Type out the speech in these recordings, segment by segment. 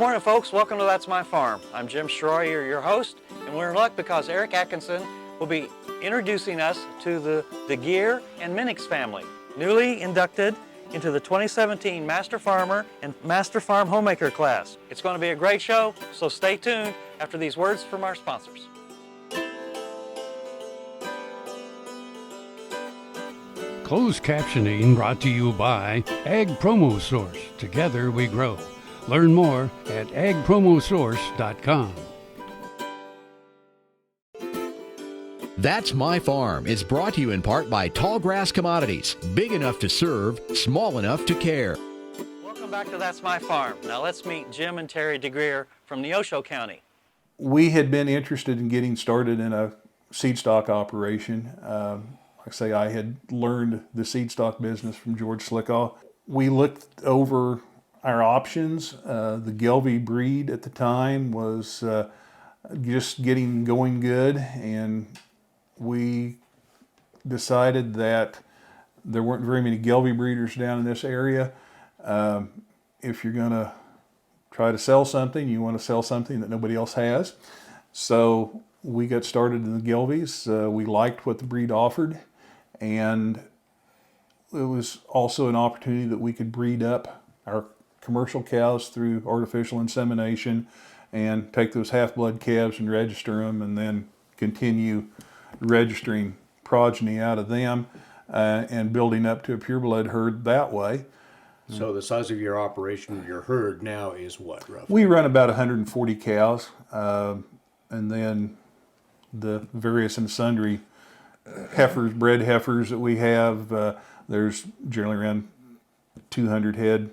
morning, folks. Welcome to That's My Farm. I'm Jim Schroyer, your host, and we're in luck because Eric Atkinson will be introducing us to the DeGeer and Minnix family, newly inducted into the 2017 Master Farmer and Master Farm Homemaker class. It's going to be a great show, so stay tuned after these words from our sponsors. Closed captioning brought to you by Ag Promo Source. Together we grow. Learn more at agpromosource.com. That's My Farm is brought to you in part by Tallgrass Commodities. Big enough to serve, small enough to care. Welcome back to That's My Farm. Now let's meet Jim and Terry DeGeer from Neosho County. We had been interested in getting started in a seed stock operation. Like I say, I had learned the seed stock business from George Slickaw. We looked over our options. The Gelbvieh breed at the time was just getting going good, and we decided that there weren't very many Gelbvieh breeders down in this area. If you're going to try to sell something, you want to sell something that nobody else has. So we got started in the Gelbviehs. We liked what the breed offered, and it was also an opportunity that we could breed up our commercial cows through artificial insemination and take those half-blood calves and register them, and then continue registering progeny out of them and building up to a pureblood herd that way. So the size of your operation, your herd now is what, roughly? We run about 140 cows, and then the various and sundry heifers, bred heifers that we have. There's generally around 200 head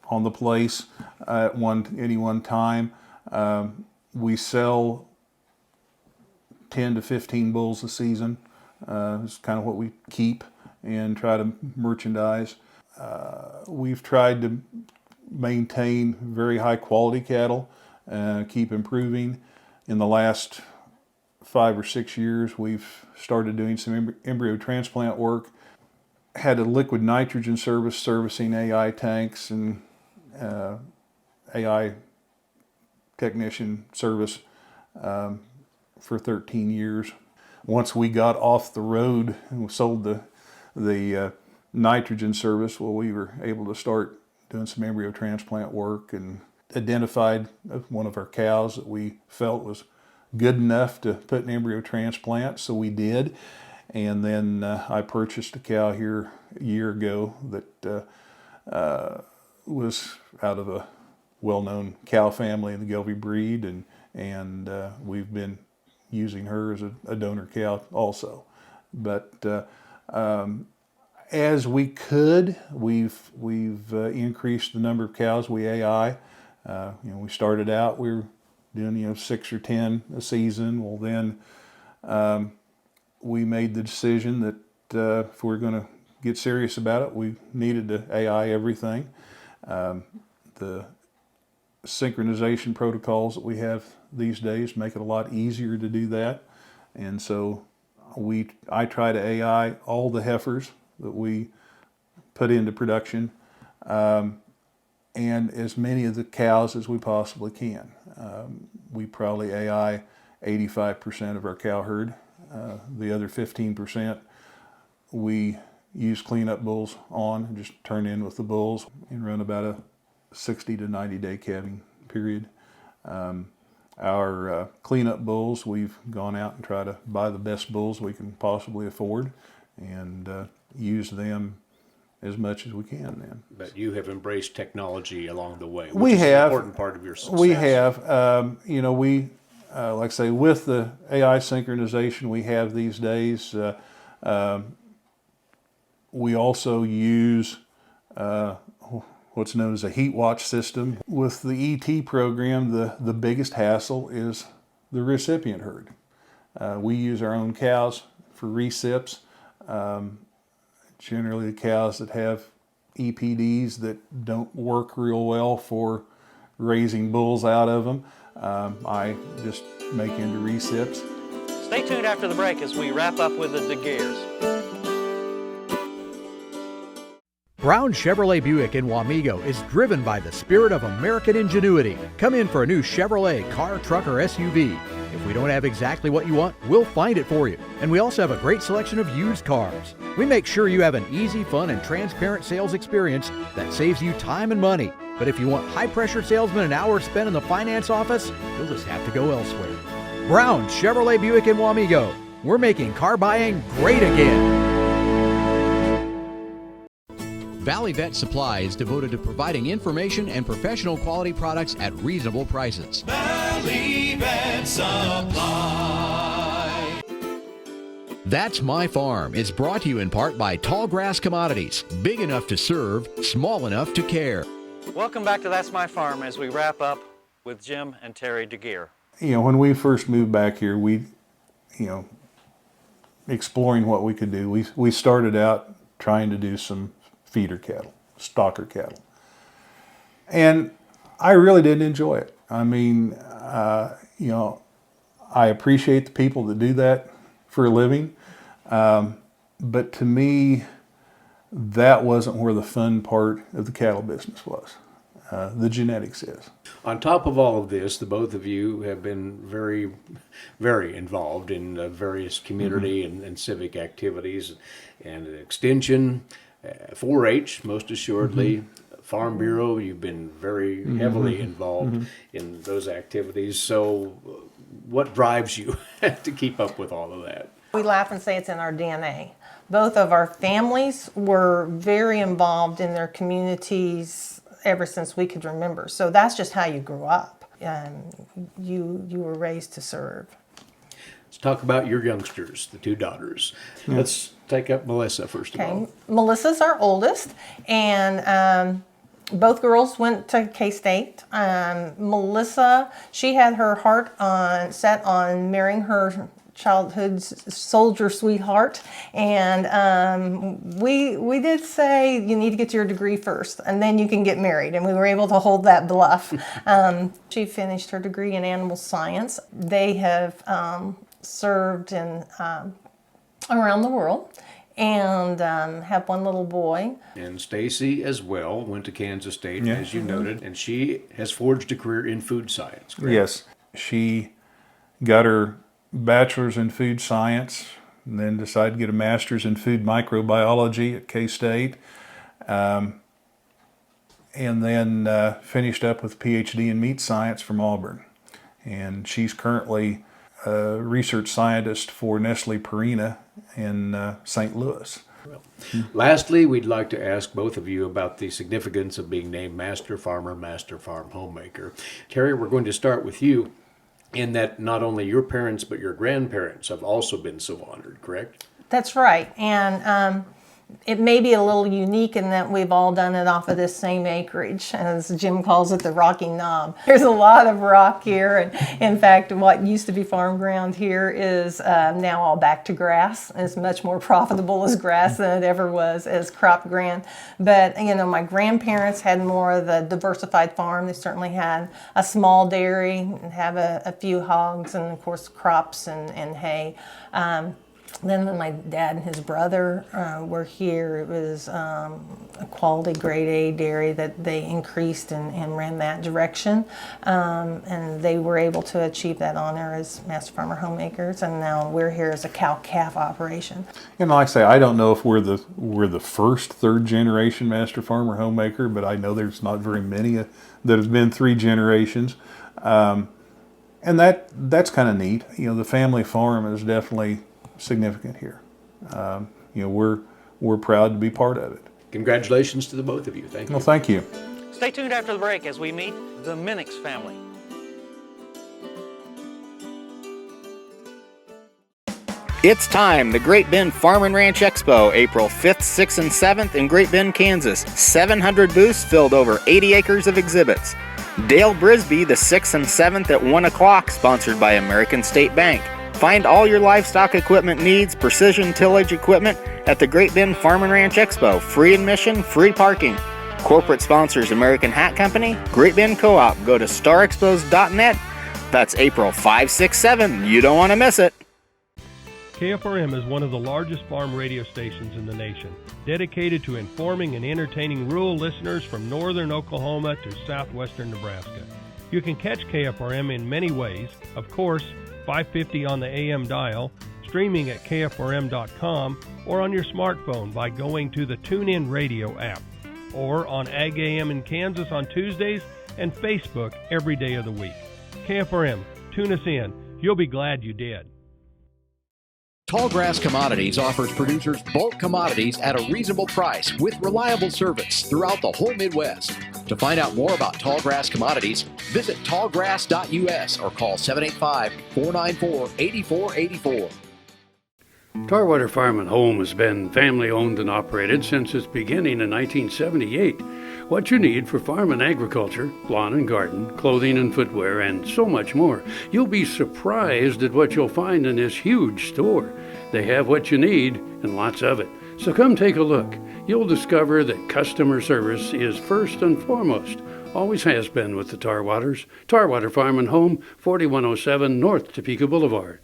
on the place at any one time. We sell 10 to 15 bulls a season. It's kind of what we keep and try to merchandise. We've tried to maintain very high quality cattle, keep improving. In the last 5 or 6 years, we've started doing some embryo transplant work. Had a liquid nitrogen service servicing AI tanks and AI technician service for 13 years. Once we got off the road and sold the nitrogen service, well, we were able to start doing some embryo transplant work and identified one of our cows that we felt was good enough to put in embryo transplant, so we did. And then I purchased a cow here a year ago that was out of a well-known cow family in the Gelbvieh breed, and we've been using her as a donor cow also. But as we could, we've increased the number of cows we AI. We started out, we were doing 6 or 10 a season. Well, then we made the decision that if we were going to get serious about it, we needed to AI everything. The synchronization protocols that we have these days make it a lot easier to do that, and so I try to AI all the heifers that we put into production, and as many of the cows as we possibly can. We probably AI 85% of our cow herd. The other 15% we use cleanup bulls on and just turn in with the bulls and run about a 60 to 90 day calving period. Our cleanup bulls, we've gone out and tried to buy the best bulls we can possibly afford and use them as much as we can then. But you have embraced technology along the way, which we is have, an important part of your success. We have. Like I say, with the AI synchronization we have these days, we also use what's known as a heat watch system. With the ET program, the biggest hassle is the recipient herd. We use our own cows for recips. Generally the cows that have EPDs that don't work real well for raising bulls out of them, I just make into recips. Stay tuned after the break as we wrap up with the DeGeers. Brown Chevrolet Buick in Wamego is driven by the spirit of American ingenuity. Come in for a new Chevrolet car, truck, or SUV. If we don't have exactly what you want, we'll find it for you. And we also have a great selection of used cars. We make sure you have an easy, fun, and transparent sales experience that saves you time and money. But if you want high-pressure salesmen and hours spent in the finance office, you'll just have to go elsewhere. Brown Chevrolet Buick in Wamego. We're making car buying great again. Valley Vet Supply is devoted to providing information and professional quality products at reasonable prices. Valley Vet Supply. That's My Farm is brought to you in part by Tallgrass Commodities. Big enough to serve, small enough to care. Welcome back to That's My Farm as we wrap up with Jim and Terry DeGeer. When we first moved back here, we, exploring what we could do, we started out trying to do some feeder cattle, stocker cattle. And I really didn't enjoy it. I mean, I appreciate the people that do that for a living. But to me, that wasn't where the fun part of the cattle business was. The genetics is. On top of all of this, the both of you have been very, very involved in various community and civic activities and extension, 4-H, most assuredly, Farm Bureau. You've been very heavily involved in those activities. So what drives you to keep up with all of that? We laugh and say it's in our DNA. Both of our families were very involved in their communities ever since we could remember. So that's just how you grew up. You were raised to serve. Let's talk about your youngsters, the two daughters. Let's take up Melissa first of all. Melissa's our oldest, and both girls went to K-State. Melissa, she had her heart set on marrying her childhood's soldier sweetheart, and we did say you need to get your degree first and then you can get married, and we were able to hold that bluff. She finished her degree in animal science. They have served in around the world and have one little boy. And Stacy as well went to Kansas State, as you noted, and she has forged a career in food science, correct? Yes, she got her bachelor's in food science and then decided to get a master's in food microbiology at K-State, and then finished up with a PhD in meat science from Auburn. And she's currently a research scientist for Nestle Purina in St. Louis. Lastly, we'd like to ask both of you about the significance of being named Master Farmer, Master Farm Homemaker. Terry, we're going to start with you, in that not only your parents but your grandparents have also been so honored, correct? That's right. And it may be a little unique in that we've all done it off of this same acreage, as Jim calls it, the Rocky Knob. There's a lot of rock here, and in fact, what used to be farm ground here is now all back to grass. It's much more profitable as grass than it ever was as crop ground. But my grandparents had more of the diversified farm. They certainly had a small dairy, and have a few hogs, and of course crops and hay. Then when my dad and his brother were here, it was a quality grade A dairy that they increased and ran that direction. And they were able to achieve that honor as Master Farmer Homemakers. And now we're here as a cow-calf operation. And like I say, I don't know if we're the first third generation Master Farmer Homemaker, but I know there's not very many that have been 3 generations. And that's kind of neat. The family farm is definitely significant here. We're proud to be part of it. Congratulations to the both of you. Thank you. Well, thank you. Stay tuned after the break as we meet the Minnix family. It's time, the Great Bend Farm and Ranch Expo, April 5th, 6th, and 7th in Great Bend, Kansas. 700 booths filled over 80 acres of exhibits. Dale Brisby, the 6th and 7th at 1 o'clock, sponsored by American State Bank. Find all your livestock equipment needs, precision tillage equipment at the Great Bend Farm and Ranch Expo. Free admission, free parking. Corporate sponsors American Hat Company, Great Bend Co-op. Go to starexpos.net. That's April 5, 6, 7. You don't want to miss it. KFRM is one of the largest farm radio stations in the nation, dedicated to informing and entertaining rural listeners from northern Oklahoma to southwestern Nebraska. You can catch KFRM in many ways. Of course, 550 on the AM dial, streaming at kfrm.com, or on your smartphone by going to the TuneIn Radio app, or on Ag AM in Kansas on Tuesdays and Facebook every day of the week. KFRM, tune us in. You'll be glad you did. Tallgrass Commodities offers producers bulk commodities at a reasonable price with reliable service throughout the whole Midwest. To find out more about Tallgrass Commodities, visit tallgrass.us or call 785-494-8484. Tarwater Farm and Home has been family owned and operated since its beginning in 1978. What you need for farm and agriculture, lawn and garden, clothing and footwear, and so much more. You'll be surprised at what you'll find in this huge store. They have what you need and lots of it. So come take a look. You'll discover that customer service is first and foremost. Always has been with the Tarwaters. Tarwater Farm and Home, 4107 North Topeka Boulevard.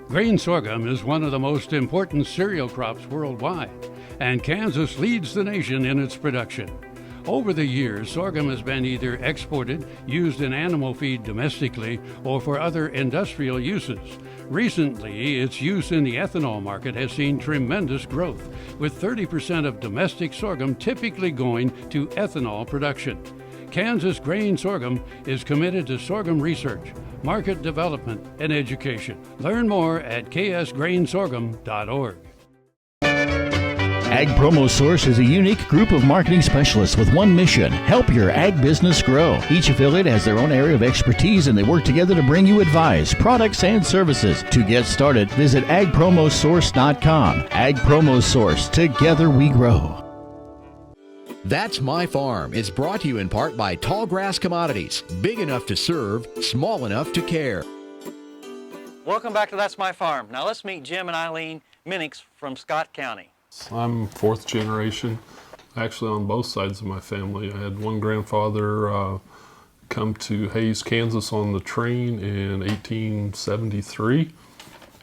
Grain sorghum is one of the most important cereal crops worldwide, and Kansas leads the nation in its production. Over the years, sorghum has been either exported, used in animal feed domestically, or for other industrial uses. Recently, its use in the ethanol market has seen tremendous growth, with 30% of domestic sorghum typically going to ethanol production. Kansas Grain Sorghum is committed to sorghum research, market development, and education. Learn more at ksgrainsorghum.org. Ag Promo Source is a unique group of marketing specialists with one mission: help your ag business grow. Each affiliate has their own area of expertise, and they work together to bring you advice, products, and services. To get started, visit agpromosource.com. Ag Promo Source. Together we grow. That's My Farm is brought to you in part by Tallgrass Commodities. Big enough to serve, small enough to care. Welcome back to That's My Farm. Now let's meet Jim and Eileen Minnix from Scott County. I'm fourth generation, actually on both sides of my family. I had one grandfather come to Hays, Kansas on the train in 1873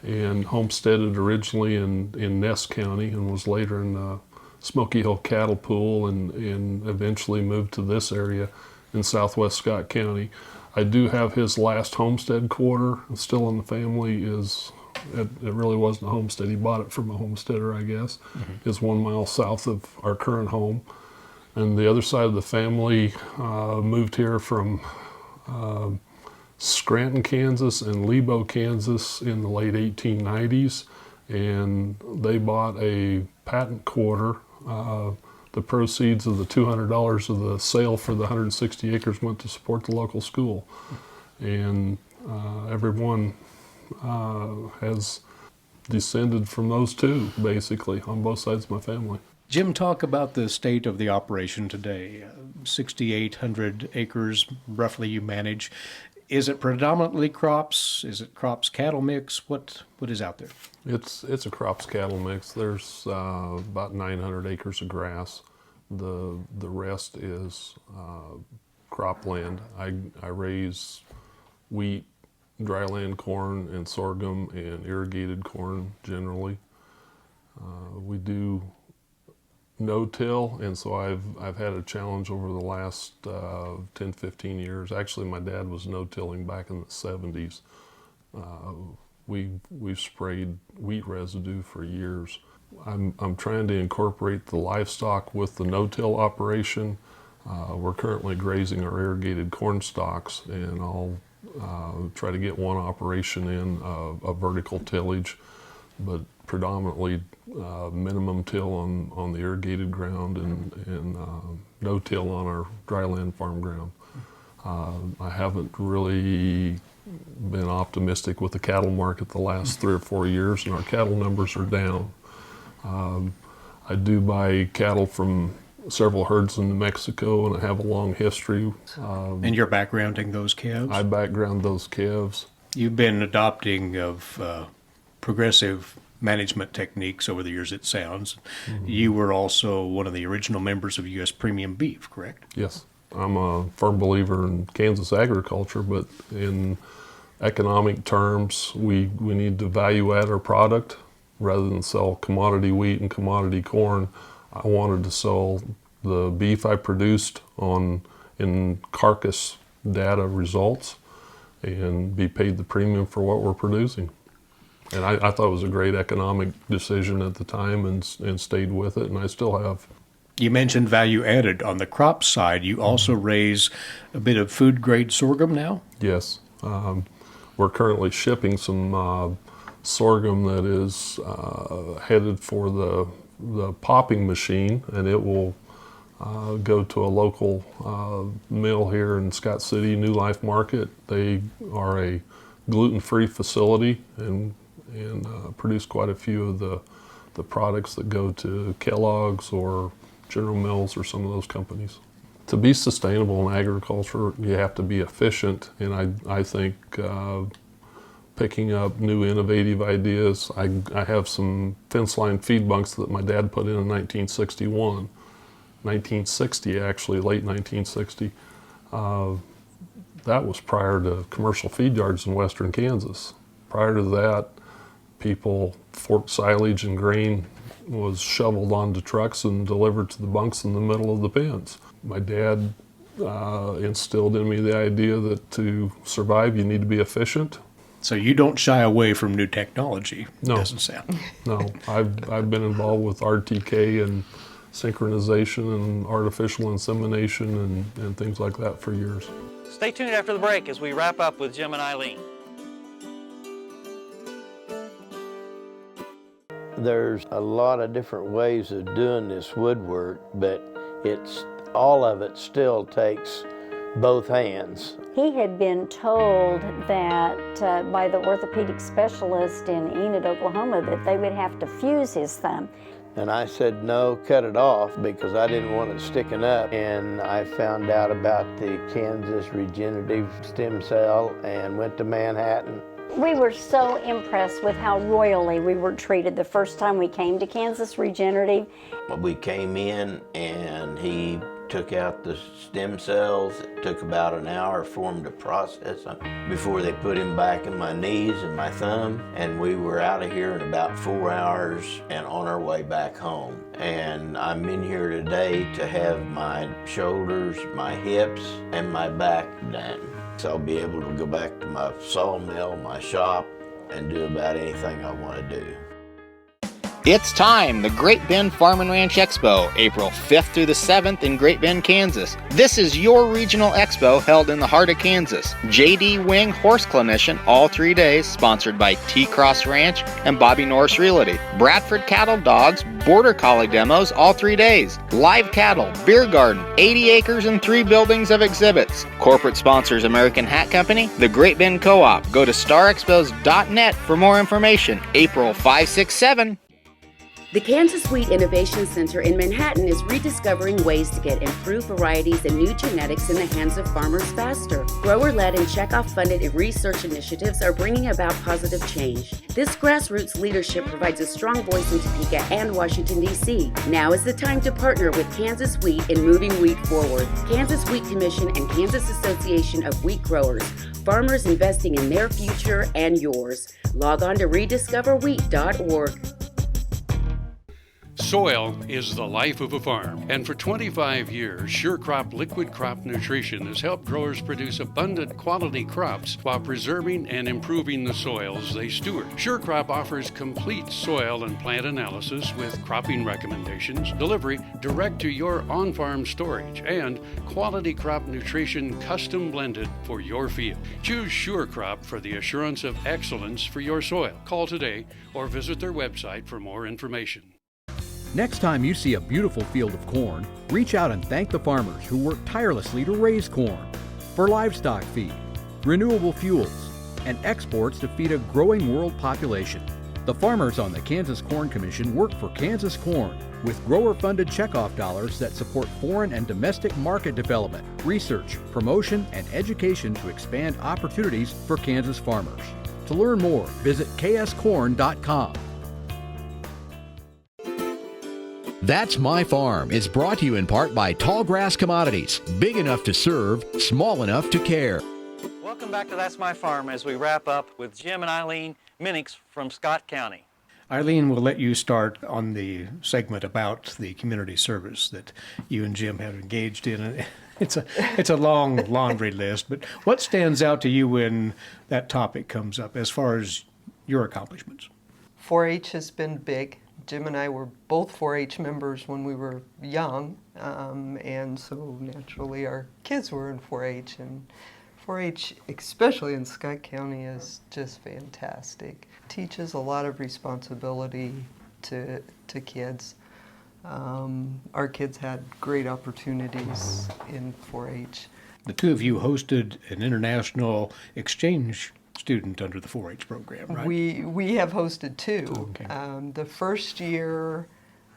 and homesteaded originally in Ness County and was later in Smoky Hill Cattle Pool and eventually moved to this area in southwest Scott County. I do have his last homestead quarter still in the family. It really wasn't a homestead. He bought it from a homesteader, I guess. Mm-hmm. Is 1 mile south of our current home. And the other side of the family moved here from Scranton, Kansas and Lebo, Kansas in the late 1890s. And they bought a patent quarter. The proceeds of the $200 of the sale for the 160 acres went to support the local school. And everyone has descended from those two, basically, on both sides of my family. Jim, talk about the state of the operation today. 6,800 acres, roughly, you manage. Is it predominantly crops? Is it crops cattle mix? What is out there? It's a crops cattle mix. There's about 900 acres of grass. The rest is cropland. I raise wheat, dryland corn, and sorghum, and irrigated corn generally. We do no-till, and so I've had a challenge over the last 10, 15 years. Actually, my dad was no-tilling back in the 70s. We've sprayed wheat residue for years. I'm trying to incorporate the livestock with the no-till operation. We're currently grazing our irrigated corn stalks, and I'll try to get one operation in a vertical tillage, but predominantly minimum till on the irrigated ground and no till on our dryland farm ground. I haven't really been optimistic with the cattle market the last 3 or 4 years, and our cattle numbers are down. I do buy cattle from several herds in New Mexico, and I have a long history. And you're backgrounding those calves? I background those calves. You've been adopting of progressive management techniques over the years, it sounds. Mm-hmm. You were also one of the original members of U.S. Premium Beef, correct? Yes. I'm a firm believer in Kansas agriculture, but in economic terms, we need to value add our product rather than sell commodity wheat and commodity corn. I wanted to sell the beef I produced in carcass data results and be paid the premium for what we're producing. And I thought it was a great economic decision at the time and stayed with it, and I still have. You mentioned value added. On the crop side, you also raise a bit of food grade sorghum now? Yes. We're currently shipping some sorghum that is headed for the popping machine, and it will go to a local mill here in Scott City, New Life Market. They are a gluten-free facility and produce quite a few of the products that go to Kellogg's or General Mills or some of those companies. To be sustainable in agriculture, you have to be efficient, and I think picking up new innovative ideas. I have some fence line feed bunks that my dad put in 1961. 1960 actually, late 1960. That was prior to commercial feed yards in western Kansas. Prior to that, people forked silage and grain was shoveled onto trucks and delivered to the bunks in the middle of the pens. My dad instilled in me the idea that to survive you need to be efficient. So you don't shy away from new technology, No. doesn't sound. No, I've been involved with RTK and synchronization and artificial insemination and things like that for years. Stay tuned after the break as we wrap up with Jim and Eileen. There's a lot of different ways of doing this woodwork, but all of it still takes both hands. He had been told that by the orthopedic specialist in Enid, Oklahoma, that they would have to fuse his thumb. And I said, no, cut it off, because I didn't want it sticking up. And I found out about the Kansas regenerative stem cell and went to Manhattan. We were so impressed with how royally we were treated the first time we came to Kansas Regenerative. We came in and he took out the stem cells. It took about an hour for him to process them before they put him back in my knees and my thumb. And we were out of here in about 4 hours and on our way back home. And I'm in here today to have my shoulders, my hips, and my back done. So I'll be able to go back to my sawmill, my shop, and do about anything I want to do. It's time, the Great Bend Farm and Ranch Expo, April 5th through the 7th in Great Bend, Kansas. This is your regional expo held in the heart of Kansas. J.D. Wing Horse Clinician all 3 days, sponsored by T-Cross Ranch and Bobby Norris Realty. Bradford Cattle Dogs, Border Collie demos all 3 days. Live cattle, beer garden, 80 acres and 3 buildings of exhibits. Corporate sponsors American Hat Company, the Great Bend Co-op. Go to starexpos.net for more information. April 5, 6, 7. The Kansas Wheat Innovation Center in Manhattan is rediscovering ways to get improved varieties and new genetics in the hands of farmers faster. Grower-led and checkoff-funded research initiatives are bringing about positive change. This grassroots leadership provides a strong voice in Topeka and Washington, D.C. Now is the time to partner with Kansas Wheat in moving wheat forward. Kansas Wheat Commission and Kansas Association of Wheat Growers. Farmers investing in their future and yours. Log on to rediscoverwheat.org. Soil is the life of a farm, and for 25 years, SureCrop Liquid Crop Nutrition has helped growers produce abundant quality crops while preserving and improving the soils they steward. SureCrop offers complete soil and plant analysis with cropping recommendations, delivery direct to your on-farm storage, and quality crop nutrition custom blended for your field. Choose SureCrop for the assurance of excellence for your soil. Call today or visit their website for more information. Next time you see a beautiful field of corn, reach out and thank the farmers who work tirelessly to raise corn for livestock feed, renewable fuels, and exports to feed a growing world population. The farmers on the Kansas Corn Commission work for Kansas Corn with grower-funded checkoff dollars that support foreign and domestic market development, research, promotion, and education to expand opportunities for Kansas farmers. To learn more, visit kscorn.com. That's My Farm is brought to you in part by Tallgrass Commodities. Big enough to serve, small enough to care. Welcome back to That's My Farm as we wrap up with Jim and Eileen Minnix from Scott County. Eileen, we'll let you start on the segment about the community service that you and Jim have engaged in. It's a long laundry list, but what stands out to you when that topic comes up as far as your accomplishments? 4-H has been big. Jim and I were both 4-H members when we were young, and so naturally our kids were in 4-H. And 4-H, especially in Scott County, is just fantastic. Teaches a lot of responsibility to kids. Our kids had great opportunities in 4-H. The two of you hosted an international exchange student under the 4-H program, right? We have hosted two. Okay. The first year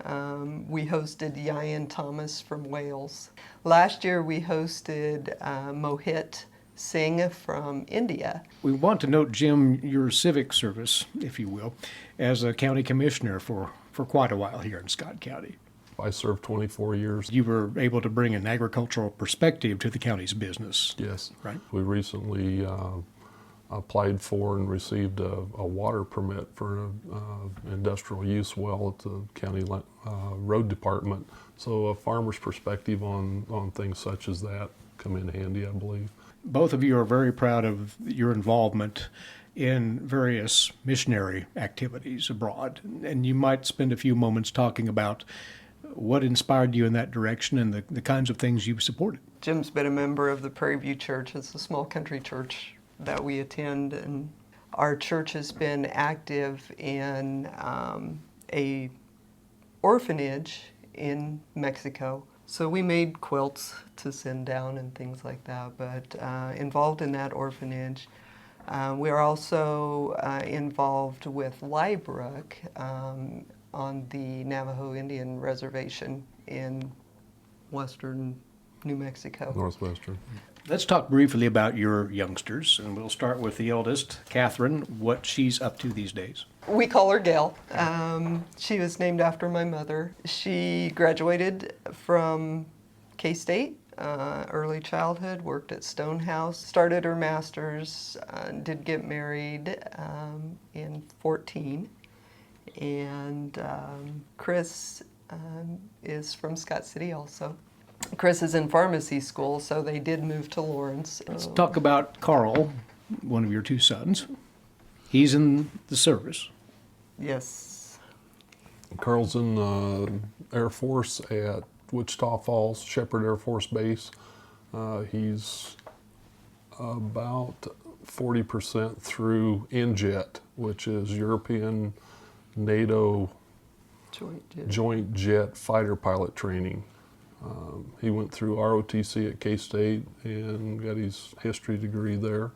we hosted Ian Thomas from Wales. Last year we hosted Mohit Singh from India. We want to note, Jim, your civic service, if you will, as a county commissioner for quite a while here in Scott County. I served 24 years. You were able to bring an agricultural perspective to the county's business. Yes. Right. We recently applied for and received a water permit for an industrial use well at the county road department. So a farmer's perspective on things such as that come in handy, I believe. Both of you are very proud of your involvement in various missionary activities abroad, and you might spend a few moments talking about what inspired you in that direction and the kinds of things you've supported. Jim's been a member of the Prairie View Church. It's a small country church that we attend, and our church has been active in a orphanage in Mexico. So we made quilts to send down and things like that, but involved in that orphanage. We are also involved with Liebrook on the Navajo Indian Reservation in western New Mexico. Northwestern. Let's talk briefly about your youngsters, and we'll start with the eldest, Catherine, what she's up to these days. We call her Gail. She was named after my mother. She graduated from K-State, early childhood, worked at Stonehouse, started her master's, did get married in 14. And Chris is from Scott City also. Chris is in pharmacy school, so they did move to Lawrence. Let's talk about Carl, one of your two sons. He's in the service. Yes. Carl's in the Air Force at Wichita Falls, Shepherd Air Force Base. He's about 40% through NJET, which is European NATO Joint Jet Fighter Pilot Training. He went through ROTC at K-State and got his history degree there.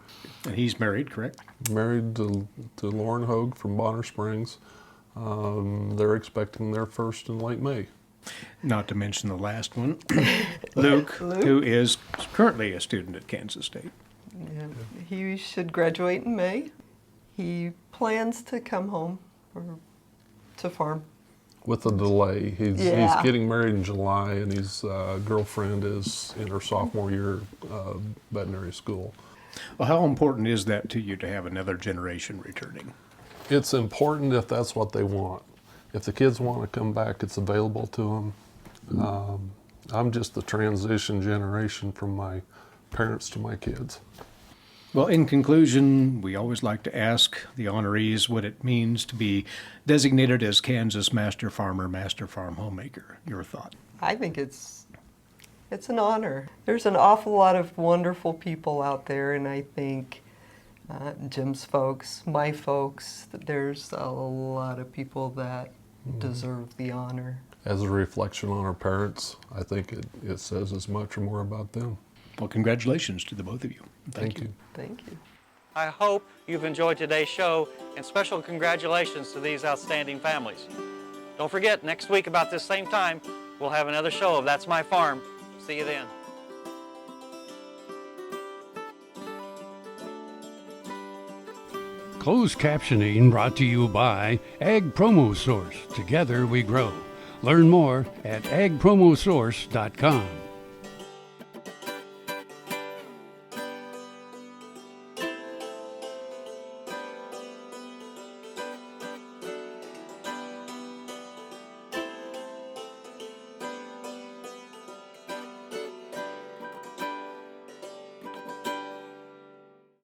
And he's married, correct? Married to Lauren Hogue from Bonner Springs. They're expecting their first in late May. Not to mention the last one, Luke, who is currently a student at Kansas State. Yeah. He should graduate in May. He plans to come home to farm. With a delay. He's getting married in July, and his girlfriend is in her sophomore year of veterinary school. Well, how important is that to you to have another generation returning? It's important if that's what they want. If the kids want to come back, it's available to them. I'm just the transition generation from my parents to my kids. Well, in conclusion, we always like to ask the honorees what it means to be designated as Kansas Master Farmer, Master Farm Homemaker. Your thought? I think it's an honor. There's an awful lot of wonderful people out there, and I think Jim's folks, my folks, there's a lot of people that deserve the honor. As a reflection on our parents, I think it says as much or more about them. Well, congratulations to the both of you. Thank you. Thank you. I hope you've enjoyed today's show, and special congratulations to these outstanding families. Don't forget, next week about this same time, we'll have another show of That's My Farm. See you then. Closed captioning brought to you by Ag Promo Source. Together we grow. Learn more at agpromosource.com.